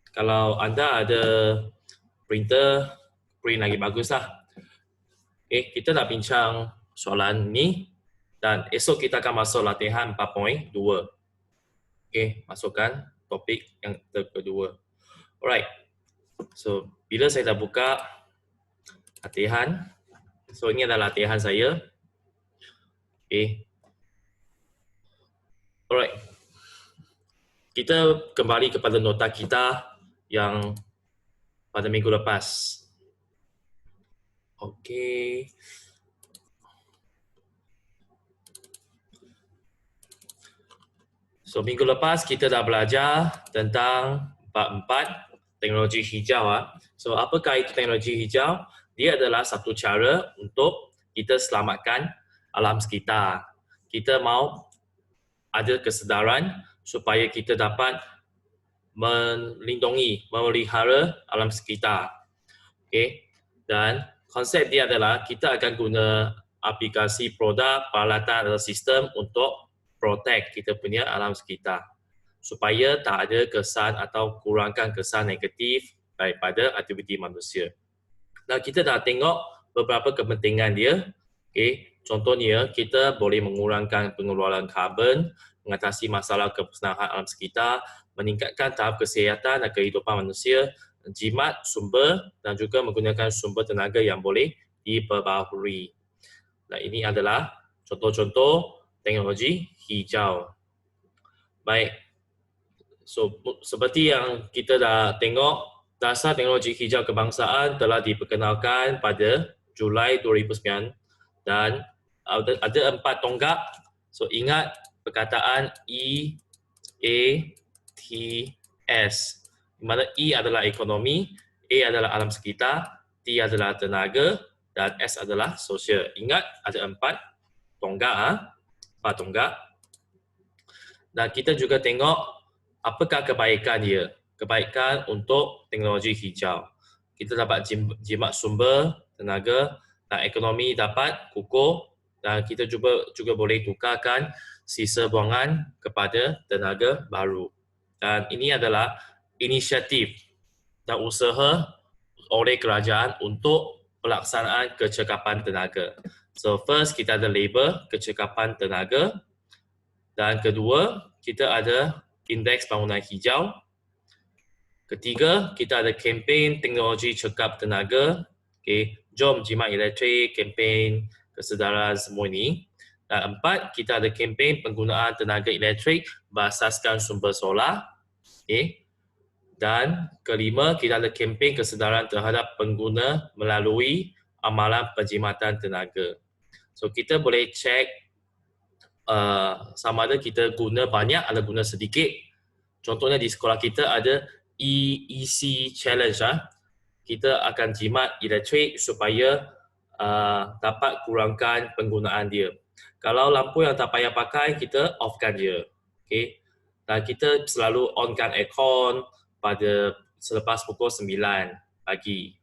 Kalau anda ada printer, print lagi bagus lah. Okay, kita dah bincang soalan ni dan esok kita akan masuk latihan 4.2. Okay, masukkan topik yang kedua. Alright, so bila saya dah buka latihan, so ini adalah latihan saya. Okay, alright, kita kembali kepada nota kita yang pada minggu lepas. Okay. So minggu lepas kita dah belajar tentang bab 4 teknologi hijau. So apakah itu teknologi hijau? Dia adalah satu cara untuk kita selamatkan alam sekitar. Kita mau ada kesedaran supaya kita dapat melindungi, memelihara alam sekitar. Okay. Dan konsep dia adalah kita akan guna aplikasi produk, peralatan atau sistem untuk protect kita punya alam sekitar supaya tak ada kesan atau kurangkan kesan negatif daripada aktiviti manusia. Nah, kita dah tengok beberapa kepentingan dia. Okay. Contohnya, kita boleh mengurangkan pengeluaran karbon, mengatasi masalah kemusnahan alam sekitar, meningkatkan tahap kesihatan dan kehidupan manusia, jimat sumber dan juga menggunakan sumber tenaga yang boleh diperbaharui. Nah, ini adalah contoh-contoh teknologi hijau. Baik, so seperti yang kita dah tengok, dasar teknologi hijau kebangsaan telah diperkenalkan pada Julai 2009 dan ada 4 tonggak. So ingat perkataan E, A, T, S. Di mana E adalah ekonomi, A adalah alam sekitar, T adalah tenaga dan S adalah sosial. Ingat ada 4 tonggak, 4 tonggak. Dan kita juga tengok apakah kebaikan dia. Kebaikan untuk teknologi hijau. Kita dapat jimat sumber, tenaga, dan ekonomi dapat kukuh dan kita juga boleh tukarkan sisa buangan kepada tenaga baru. Dan ini adalah inisiatif dan usaha oleh kerajaan untuk pelaksanaan kecekapan tenaga. So first kita ada labor, kecekapan tenaga. Dan kedua, kita ada indeks bangunan hijau. Ketiga, kita ada kempen teknologi cekap tenaga. Okay, jom jimat elektrik, kempen kesedaran semua ini. Dan 4, kita ada kempen penggunaan tenaga elektrik berasaskan sumber solar. Okay. Dan kelima, kita ada kempen kesedaran terhadap pengguna melalui amalan penjimatan tenaga. So kita boleh cek sama ada kita guna banyak atau guna sedikit. Contohnya di sekolah kita ada EEC challenge. Kita akan jimat elektrik supaya dapat kurangkan penggunaan dia. Kalau lampu yang tak payah pakai, kita offkan dia. Okay. Dan kita selalu onkan aircon pada selepas pukul 9 pagi.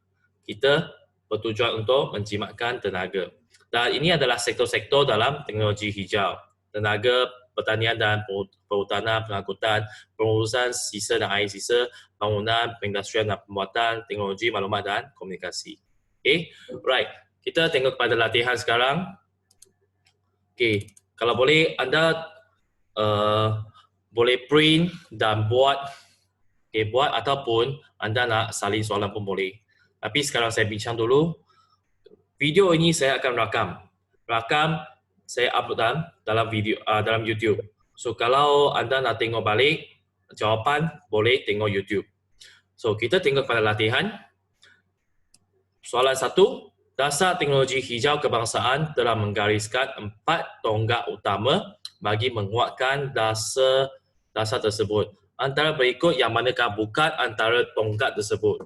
Kita bertujuan untuk menjimatkan tenaga. Dan ini adalah sektor-sektor dalam teknologi hijau. Tenaga, pertanian dan perhutanan, pengangkutan, pengurusan sisa dan air sisa, bangunan, perindustrian dan pembuatan, teknologi maklumat dan komunikasi. Okay, right. Kita tengok kepada latihan sekarang. Okay, kalau boleh anda boleh print dan buat, buat ataupun anda nak salin soalan pun boleh. Tapi sekarang saya bincang dulu. Video ini saya akan rakam saya upload dalam video dalam YouTube. So kalau anda nak tengok balik jawapan, boleh tengok YouTube. So kita tengok pada latihan. Soalan 1, dasar teknologi hijau kebangsaan telah menggariskan 4 tonggak utama bagi menguatkan dasar tersebut. Antara berikut yang manakah bukan antara tonggak tersebut?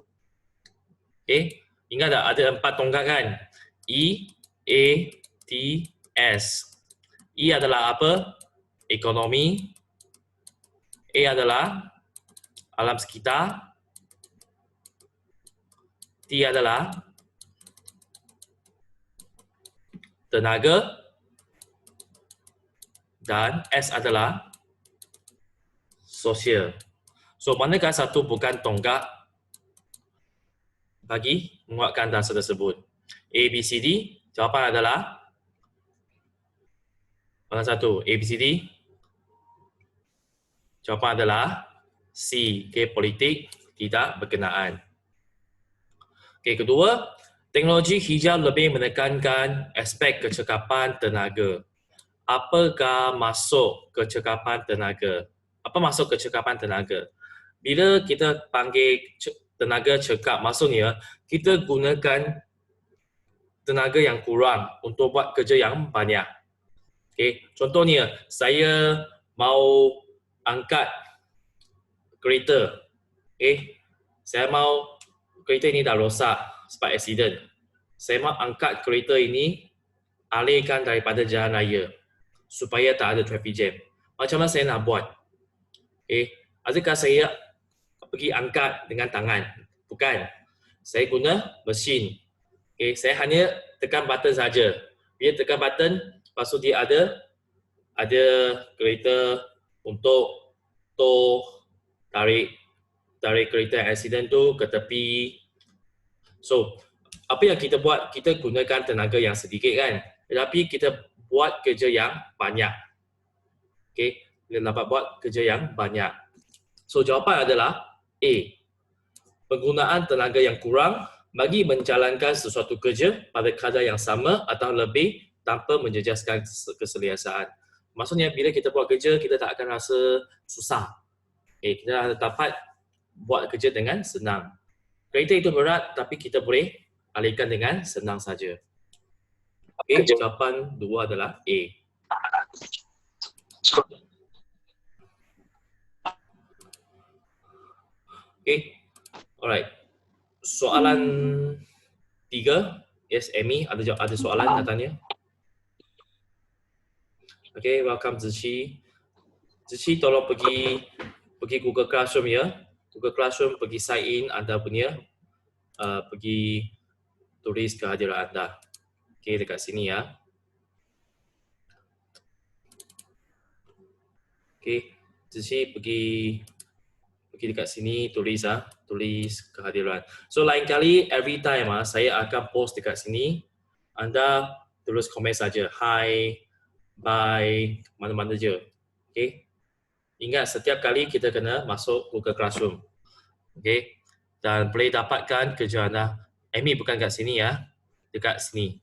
Okay, ingat tak ada 4 tonggak kan? E, A, T, S. E adalah apa? Ekonomi. A adalah alam sekitar. T adalah tenaga. Dan S adalah sosial. So, manakah satu bukan tonggak bagi menguatkan dasar tersebut? A, B, C, D. Jawapan adalah mana satu? A, B, C, D. Jawapan adalah C. Okay, politik tidak berkenaan. Okay, kedua, teknologi hijau lebih menekankan aspek kecekapan tenaga. Apakah masuk kecekapan tenaga? Apa masuk kecekapan tenaga? Bila kita panggil tenaga cekap, maksudnya kita gunakan tenaga yang kurang untuk buat kerja yang banyak. Okay. Contohnya, saya mau angkat kereta. Okay. Saya mau kereta ini dah rosak sebab accident. Saya mau angkat kereta ini, alihkan daripada jalan raya supaya tak ada traffic jam. Macam mana saya nak buat? Okay. Adakah saya pergi angkat dengan tangan? Bukan. Saya guna mesin. Okay. Saya hanya tekan button saja. Bila tekan button, lepas tu dia ada kereta untuk tarik kereta yang accident tu ke tepi. So, apa yang kita buat? Kita gunakan tenaga yang sedikit kan, tetapi kita buat kerja yang banyak. Okay, kita dapat buat kerja yang banyak. So, jawapan adalah A. Penggunaan tenaga yang kurang bagi menjalankan sesuatu kerja pada kadar yang sama atau lebih tanpa menjejaskan keselesaan. Maksudnya, bila kita buat kerja, kita tak akan rasa susah. Okay, kita dapat buat kerja dengan senang. Kereta itu berat, tapi kita boleh alihkan dengan senang saja. Okay, jawapan dua adalah A. Okay, alright. Soalan 3. Yes, Amy, ada soalan nak tanya? Okay, welcome Ziqi. Ziqi, tolong pergi Google Classroom ya. Google Classroom pergi sign in anda punya, pergi tulis kehadiran anda. Okay, dekat sini ya. Okay, Ziqi pergi dekat sini tulis kehadiran. So lain kali every time saya akan post dekat sini, anda tulis komen saja hi, bye, mana-mana je. Okay. Ingat setiap kali kita kena masuk Google Classroom. Okay. Dan boleh dapatkan kerja anda. Amy bukan kat sini ya. Dekat sini.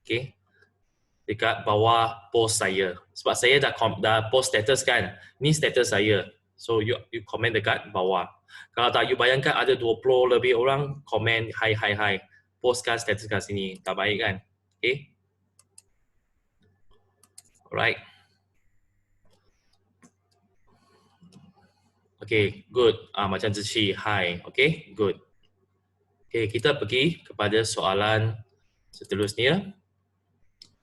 Okay. Dekat bawah post saya. Sebab saya dah post status kan. Ni status saya. So you komen dekat bawah. Kalau tak you bayangkan ada 20 lebih orang komen hi. Postkan status kat sini. Tak baik kan? Okay. Alright. Okay, good. Macam Ziqi, hi. Okay, good. Okay, kita pergi kepada soalan seterusnya.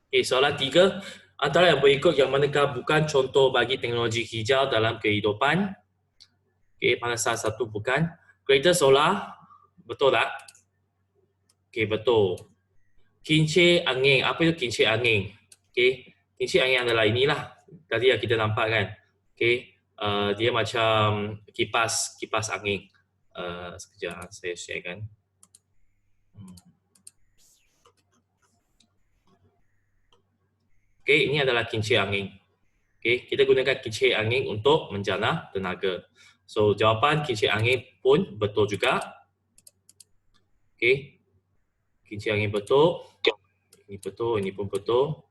Okay, soalan 3. Antara yang berikut yang manakah bukan contoh bagi teknologi hijau dalam kehidupan? Okay, mana salah satu bukan? Kereta solar, betul tak? Okay, betul. Kincir angin, apa itu kincir angin? Okay, kincir angin adalah inilah. Tadi yang kita nampak kan? Okay. Dia macam kipas angin. Sekejap saya sharekan. Okay, ini adalah kincir angin. Okay, kita gunakan kincir angin untuk menjana tenaga. So jawapan kincir angin pun betul juga. Okay, kincir angin betul. Ini betul, ini pun betul.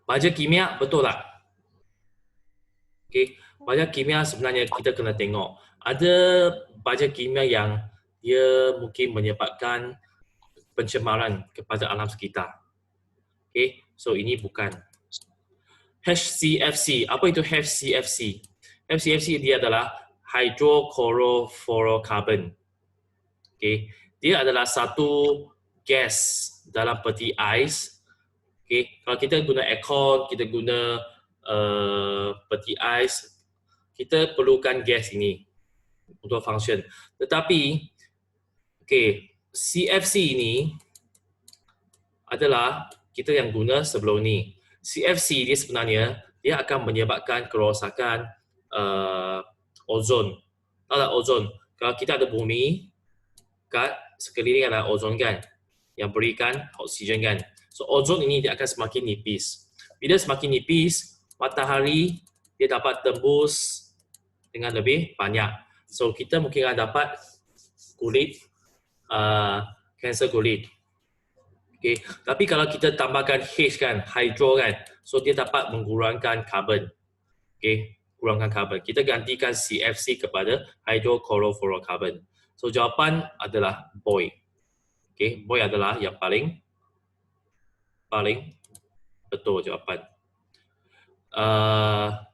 Baja kimia betul tak? Okay. Baja kimia sebenarnya kita kena tengok. Ada baja kimia yang dia mungkin menyebabkan pencemaran kepada alam sekitar. Okay, so ini bukan. HCFC, apa itu HCFC? HCFC dia adalah hydrochlorofluorocarbon. Okay, dia adalah satu gas dalam peti ais. Okay, kalau kita guna aircon, kita guna peti ais, kita perlukan gas ini untuk function. Tetapi, okay, CFC ini adalah kita yang guna sebelum ni. CFC dia sebenarnya dia akan menyebabkan kerosakan ozon. Tahu tak ozon? Kalau kita ada bumi, kat sekeliling ada ozon kan, yang berikan oksigen kan. So ozon ini dia akan semakin nipis. Bila semakin nipis, matahari dia dapat tembus dengan lebih banyak. So kita mungkin akan dapat kulit, kanser kulit. Okay. Tapi kalau kita tambahkan H kan, hydro kan, so dia dapat mengurangkan karbon. Okay. Kurangkan karbon. Kita gantikan CFC kepada hydrochlorofluorocarbon. So jawapan adalah boy. Okay. Boy adalah yang paling betul jawapan.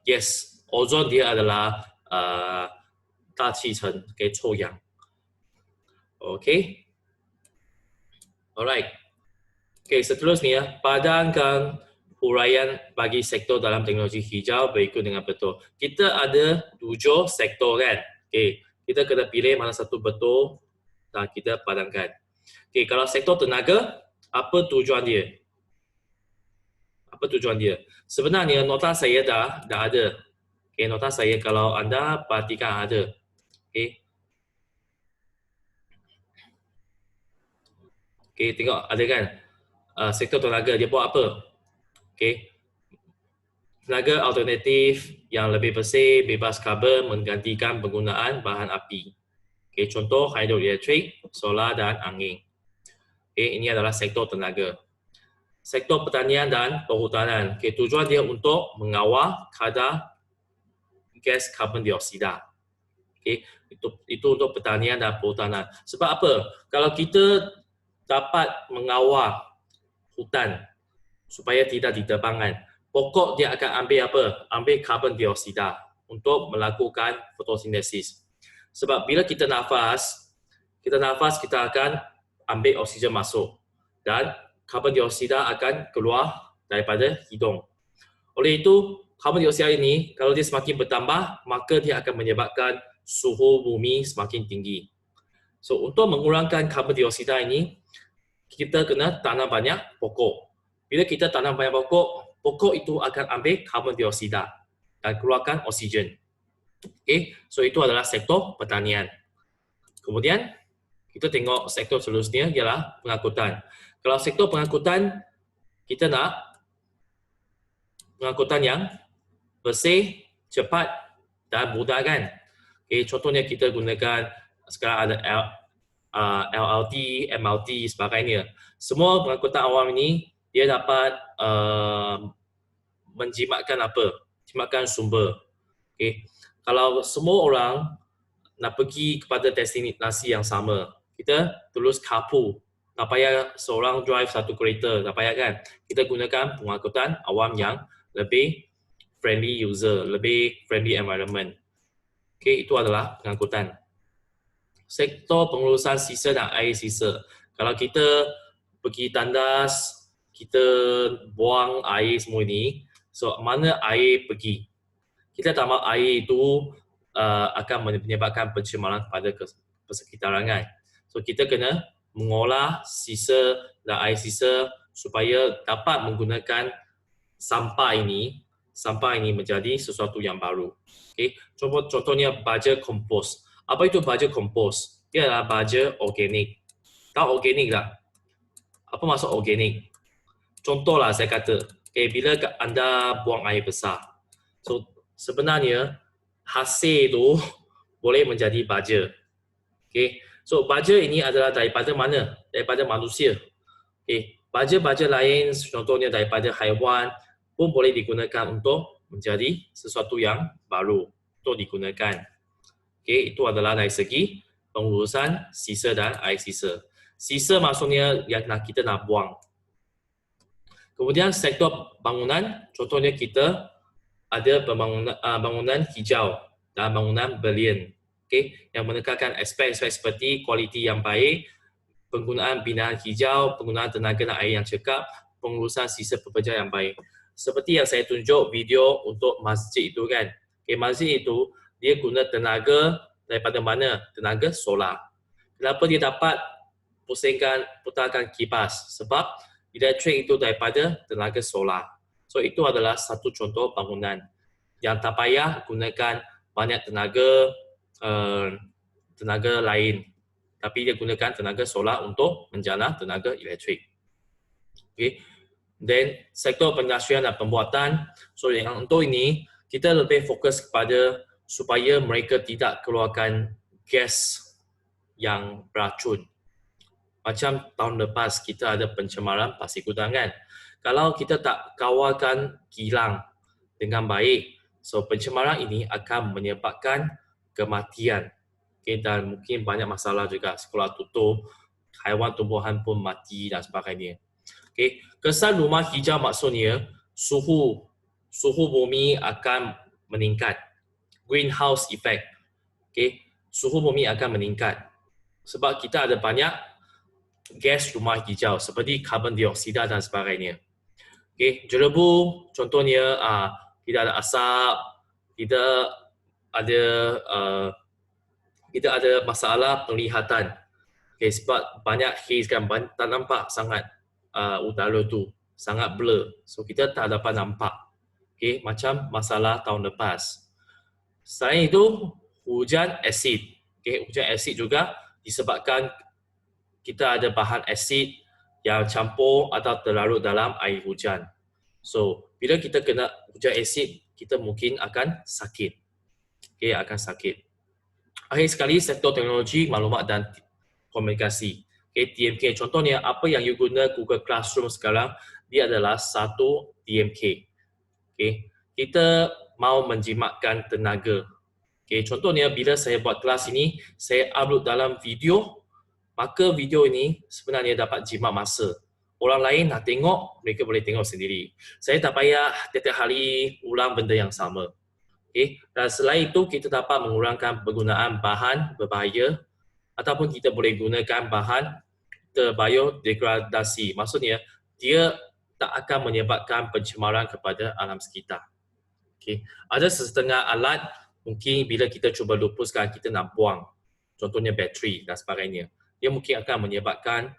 Yes, ozon dia adalah 大气层给臭氧。Okay. Alright. Okay, seterusnya, padankan huraian bagi sektor dalam teknologi hijau berikut dengan betul. Kita ada 7 sektor kan. Okay, kita kena pilih mana satu betul dan kita padankan. Okay, kalau sektor tenaga, apa tujuan dia? Apa tujuan dia? Sebenarnya nota saya dah ada. Okay, nota saya kalau anda perhatikan ada. Okay. Okay, tengok ada kan? Sektor tenaga dia buat apa? Okay. Tenaga alternatif yang lebih bersih, bebas karbon menggantikan penggunaan bahan api. Okay, contoh hidroelektrik, solar dan angin. Okay, ini adalah sektor tenaga. Sektor pertanian dan perhutanan. Okay, tujuan dia untuk mengawal kadar gas karbon dioksida. Okay, itu untuk pertanian dan perhutanan. Sebab apa? Kalau kita dapat mengawal hutan supaya tidak ditebangkan, pokok dia akan ambil apa? Ambil karbon dioksida untuk melakukan fotosintesis. Sebab bila kita nafas, kita akan ambil oksigen masuk dan karbon dioksida akan keluar daripada hidung. Oleh itu, karbon dioksida ini kalau dia semakin bertambah, maka dia akan menyebabkan suhu bumi semakin tinggi. So, untuk mengurangkan karbon dioksida ini, kita kena tanam banyak pokok. Bila kita tanam banyak pokok, pokok itu akan ambil karbon dioksida dan keluarkan oksigen. Okay, so itu adalah sektor pertanian. Kemudian, kita tengok sektor seterusnya ialah pengangkutan. Kalau sektor pengangkutan, kita nak pengangkutan yang bersih, cepat dan mudah kan. Okay, contohnya kita gunakan sekarang ada LRT, MRT sebagainya. Semua pengangkutan awam ini dia dapat menjimatkan apa? Jimatkan sumber. Okay. Kalau semua orang nak pergi kepada destinasi yang sama, kita terus carpool. Tak payah seorang drive satu kereta, tak payah kan. Kita gunakan pengangkutan awam yang lebih friendly user, lebih friendly environment. Okay, itu adalah pengangkutan. Sektor pengurusan sisa dan air sisa. Kalau kita pergi tandas, kita buang air semua ini, so mana air pergi? Kita tak mahu air itu akan menyebabkan pencemaran pada persekitaran kan. So kita kena mengolah sisa dan air sisa supaya dapat menggunakan sampah ini menjadi sesuatu yang baru. Okay. Contohnya baja kompos. Apa itu baja kompos? Dia adalah baja organik. Tahu organik tak? Apa maksud organik? Contohlah saya kata, okay, bila anda buang air besar, so sebenarnya hasil itu boleh menjadi baja. Okay. So baja ini adalah daripada mana? Daripada manusia. Okay. Baja-baja lain contohnya daripada haiwan pun boleh digunakan untuk menjadi sesuatu yang baru untuk digunakan. Okay. Itu adalah dari segi pengurusan sisa dan air sisa. Sisa maksudnya yang kita nak buang. Kemudian sektor bangunan, contohnya kita ada bangunan hijau dan bangunan berlian. Okay, yang menekankan aspek-aspek seperti kualiti yang baik, penggunaan binaan hijau, penggunaan tenaga dan air yang cekap, pengurusan sisa pekerja yang baik. Seperti yang saya tunjuk video untuk masjid itu kan. Okay, masjid itu dia guna tenaga daripada mana? Tenaga solar. Kenapa dia dapat putarkan kipas? Sebab elektrik itu daripada tenaga solar. So itu adalah satu contoh bangunan yang tak payah gunakan banyak tenaga tenaga lain. Tapi dia gunakan tenaga solar untuk menjana tenaga elektrik. Okay. Then sektor pengindustrian dan pembuatan. So yang untuk ini kita lebih fokus kepada supaya mereka tidak keluarkan gas yang beracun. Macam tahun lepas kita ada pencemaran pasir gudang kan. Kalau kita tak kawalkan kilang dengan baik, so pencemaran ini akan menyebabkan kematian. Okay, dan mungkin banyak masalah juga, sekolah tutup, haiwan tumbuhan pun mati dan sebagainya. Okay. Kesan rumah hijau maksudnya suhu bumi akan meningkat. Greenhouse effect. Okay. Suhu bumi akan meningkat. Sebab kita ada banyak gas rumah hijau seperti karbon dioksida dan sebagainya. Okay. Jerebu contohnya tidak ada asap, tidak ada masalah penglihatan. Okay, sebab banyak haze kan, tak nampak sangat udara tu, sangat blur. So kita tak dapat nampak. Okay, macam masalah tahun lepas. Selain itu, hujan asid. Okay, hujan asid juga disebabkan kita ada bahan asid yang campur atau terlarut dalam air hujan. So, bila kita kena hujan asid, kita mungkin akan sakit. Okay, akan sakit. Akhir sekali, sektor teknologi, maklumat dan komunikasi. Okay, TMK. Contohnya, apa yang you guna Google Classroom sekarang, dia adalah satu TMK. Okay. Kita mau menjimatkan tenaga. Okay, contohnya, bila saya buat kelas ini, saya upload dalam video, maka video ini sebenarnya dapat jimat masa. Orang lain nak tengok, mereka boleh tengok sendiri. Saya tak payah tiap-tiap hari ulang benda yang sama. Okay. Dan selain itu, kita dapat mengurangkan penggunaan bahan berbahaya ataupun kita boleh gunakan bahan terbiodegradasi. Maksudnya, dia tak akan menyebabkan pencemaran kepada alam sekitar. Okay. Ada setengah alat, mungkin bila kita cuba lupuskan, kita nak buang. Contohnya bateri dan sebagainya. Dia mungkin akan menyebabkan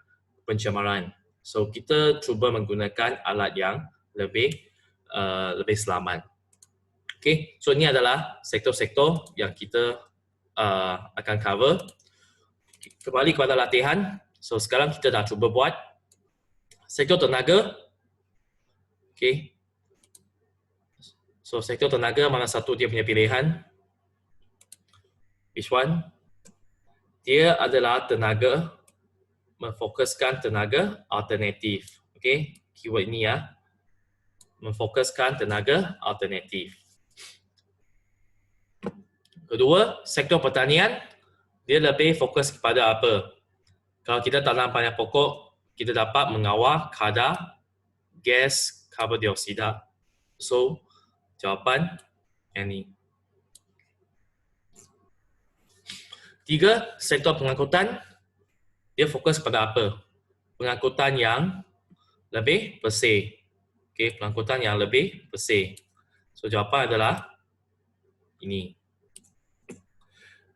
pencemaran. So, kita cuba menggunakan alat yang lebih selamat. Okay. So, ini adalah sektor-sektor yang kita akan cover. Kembali kepada latihan. So, sekarang kita dah cuba buat sektor tenaga. Okay. So, sektor tenaga mana satu dia punya pilihan? Which one? Dia adalah tenaga, memfokuskan tenaga alternatif. Okay. Keyword ini ya. Memfokuskan tenaga alternatif. Kedua, sektor pertanian. Dia lebih fokus kepada apa? Kalau kita tanam banyak pokok, kita dapat mengawal kadar gas karbon dioksida. So, jawapan yang ini. Tiga, sektor pengangkutan. Dia fokus pada apa? Pengangkutan yang lebih bersih. Okay, pengangkutan yang lebih bersih. So, jawapan adalah ini.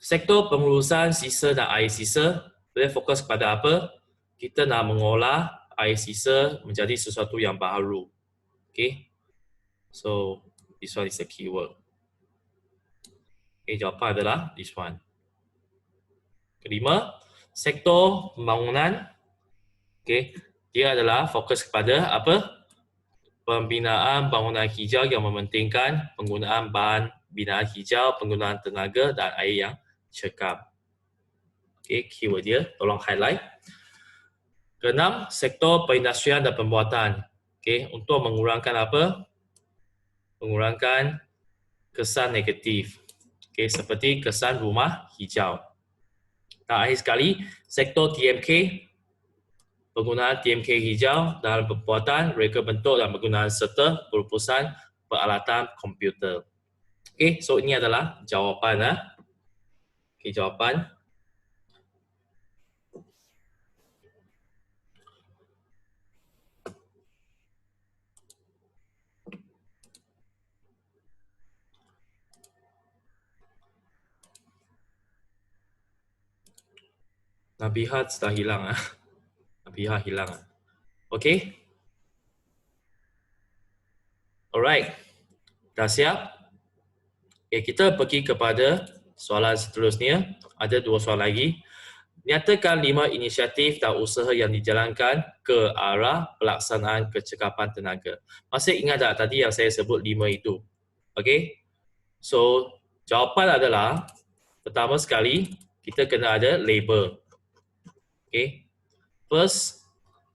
Sektor pengurusan sisa dan air sisa, dia fokus kepada apa? Kita nak mengolah air sisa menjadi sesuatu yang baru. Okay. So, this one is a keyword. Okay, jawapan adalah this one. Kelima, sektor pembangunan. Okay, dia adalah fokus kepada apa? Pembinaan bangunan hijau yang mementingkan penggunaan bahan binaan hijau, penggunaan tenaga dan air yang cekap. Okay, keyword dia, tolong highlight. Keenam, sektor perindustrian dan pembuatan. Okay, untuk mengurangkan apa? Mengurangkan kesan negatif. Okay, seperti kesan rumah hijau. Dan akhir sekali, sektor TMK, penggunaan TMK hijau dalam pembuatan, reka bentuk dan penggunaan serta perupusan peralatan komputer. Okay, so ini adalah jawapan. Okay, jawapan. Nabiha sudah hilang. Nabiha hilang. Okay. Alright. Dah siap? Okay, kita pergi kepada Soalan seterusnya, ada 2 soalan lagi. Nyatakan 5 inisiatif dan usaha yang dijalankan ke arah pelaksanaan kecekapan tenaga. Masih ingat tak tadi yang saya sebut 5 itu? Okey. So, jawapan adalah pertama sekali kita kena ada labor. Okey. First,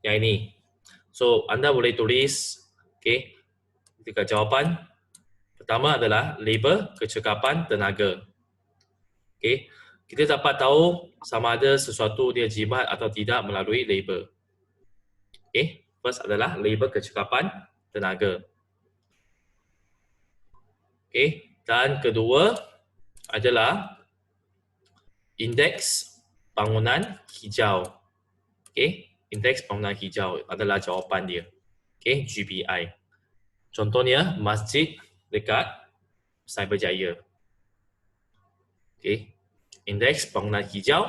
yang ini. So, anda boleh tulis, okey, dekat jawapan. Pertama adalah labor kecekapan tenaga. Okey. Kita dapat tahu sama ada sesuatu dia jimat atau tidak melalui labor. Okey. First adalah labor kecekapan tenaga. Okey. Dan kedua adalah indeks bangunan hijau. Okey. Indeks bangunan hijau adalah jawapan dia. Okey, GBI. Contohnya masjid dekat Cyberjaya. Okey. Indeks bangunan hijau.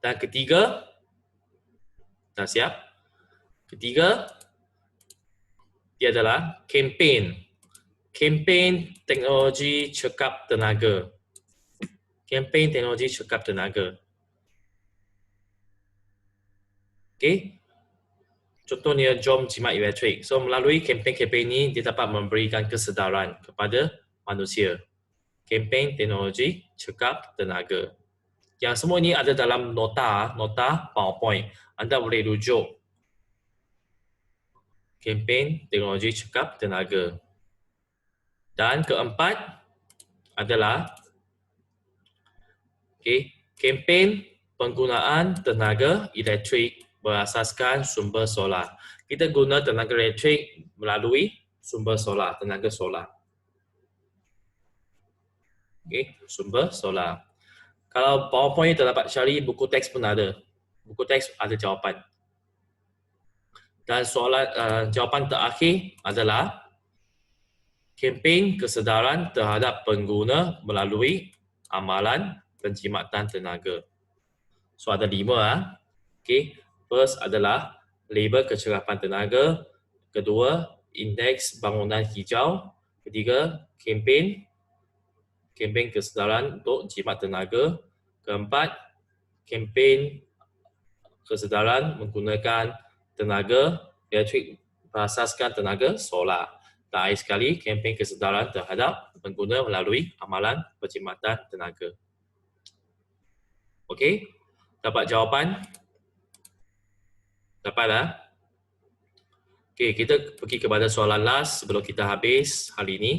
Dan ketiga, dah siap? Ketiga, dia adalah kempen. Kempen teknologi cekap tenaga. Kempen teknologi cekap tenaga. Okey. Contohnya jom jimat elektrik. So melalui kempen-kempen ini dia dapat memberikan kesedaran kepada manusia. Kempen teknologi cekap tenaga. Yang semua ini ada dalam nota PowerPoint. Anda boleh rujuk. Kempen teknologi cekap tenaga. Dan keempat adalah kempen penggunaan tenaga elektrik berasaskan sumber solar. Kita guna tenaga elektrik melalui sumber solar, tenaga solar. Sumber solar. Kalau PowerPoint tak dapat cari, buku teks pun ada. Buku teks ada jawapan. Dan soalan jawapan terakhir adalah kempen kesedaran terhadap pengguna melalui amalan penjimatan tenaga. So ada 5. Okey, first adalah labor kecekapan tenaga, kedua indeks bangunan hijau, ketiga kempen kesedaran untuk jimat tenaga, keempat kempen kesedaran menggunakan tenaga elektrik berasaskan tenaga solar. Dan akhir sekali, kempen kesedaran terhadap pengguna melalui amalan penjimatan tenaga. Okey, dapat jawapan? Dapat tak? Okey, kita pergi kepada soalan last sebelum kita habis hari ini.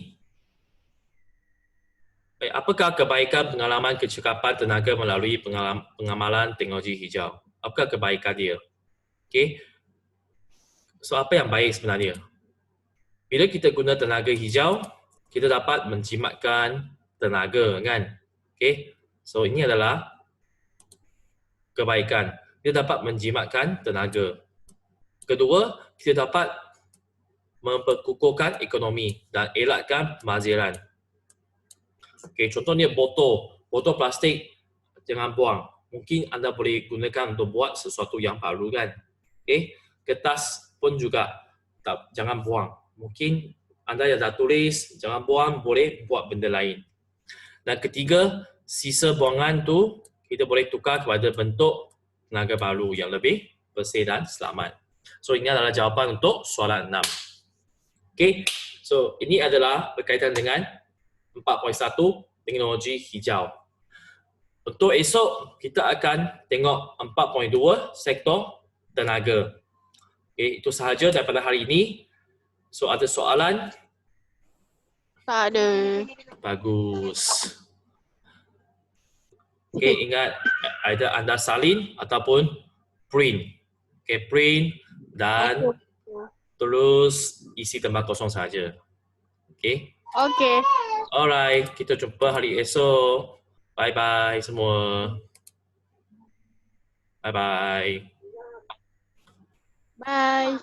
Apakah kebaikan pengalaman kecekapan tenaga melalui pengamalan teknologi hijau? Apakah kebaikan dia? Okey. So, apa yang baik sebenarnya? Bila kita guna tenaga hijau, kita dapat menjimatkan tenaga, kan? Okey. So, ini adalah kebaikan. Dia dapat menjimatkan tenaga. Kedua, kita dapat memperkukuhkan ekonomi dan elakkan pemaziran. Okey, contohnya botol plastik jangan buang. Mungkin anda boleh gunakan untuk buat sesuatu yang baru, kan? Okey, kertas pun juga jangan buang. Mungkin anda yang dah tulis jangan buang, boleh buat benda lain. Dan ketiga, sisa buangan tu kita boleh tukar kepada bentuk tenaga baru yang lebih bersih dan selamat. So ini adalah jawapan untuk soalan 6. Okey, so ini adalah berkaitan dengan 4.1 teknologi hijau. Untuk esok kita akan tengok 4.2 sektor tenaga. Okey, itu sahaja daripada hari ini. So ada soalan? Tak ada. Bagus. Okey, ingat either anda salin ataupun print. Okey, print dan terus isi tempat kosong saja. Okey. Okey. Alright, kita jumpa hari esok. Bye-bye semua. Bye-bye. Bye.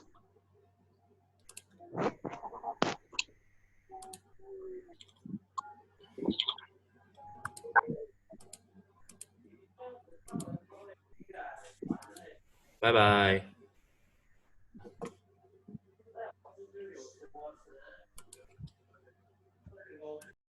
Bye-bye.